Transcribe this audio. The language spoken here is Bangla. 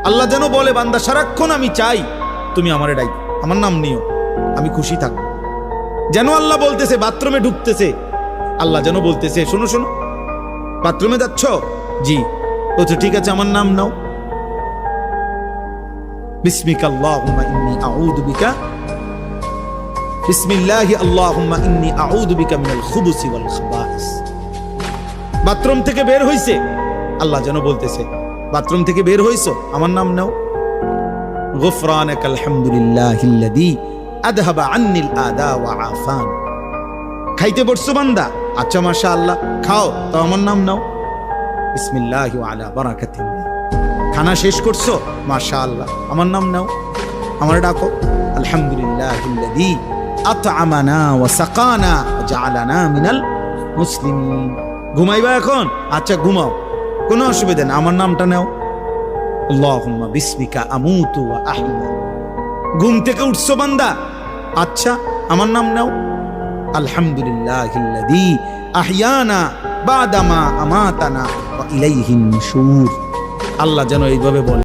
আল্লাহ যেন বলে, বান্দা সারাক্ষণ আমি চাই তুমি আমারে ডাই, আমার নাম নিও, আমি খুশি থাকবো। যেন আল্লাহ বলতেছে, বাথরুমে ঢুকতেছে, আল্লাহ যেন বলতেছে, শোনো শোনো, বাথরুমে যাচ্ছ? জি। বলছে ঠিক আছে, আমার নাম নাও। বিসমিকা আল্লাহুম্মা ইন্নী আউযু বিকা, বিসমিল্লাহি আল্লাহুম্মা ইন্নী আউযু বিকা মিনাল খুবুসি ওয়াল খাবাইস। বাথরুম থেকে বের হইছে, আল্লাহ যেন বলতেছে, বাথরুম থেকে বের হইছো, আমার নাম নাও। গুফরানাকাল হামদুলিল্লাহিল্লাযী আযহাবা আন্নিল আদা ওয়া আফান। খাইতে বসছো বান্দা, আচ্ছা মাশাআল্লাহ, খাও, তো আমার নাম নাও। বিসমিল্লাহি ওয়া আলা বারাকাতিল্লাহ। খানা শেষ করছো, মাশাআল্লাহ, আমার নাম নাও, আমার ডাকো। আলহামদুলিল্লাহিল্লাযী আত'আমানা ওয়া সাকানা ওয়া জাআলানা মিনাল মুসলিমিন। ঘুমাইবা এখন? আচ্ছা ঘুমাও, কোনো অসুবিধা নেই, আমার নামটা নাও। আল্লাহুম্মা বিসমিকা আমুতু ওয়া আহইয়া। ঘুম থেকে উঠছো বান্দা, আচ্ছা আমার নাম নাও। আলহামদুলিল্লাহিল্লাযী আহইয়ানা বাদামা আমাতানা ওয়া ইলাইহিন নুশুর। আল্লাহ যেন এইভাবে বলে।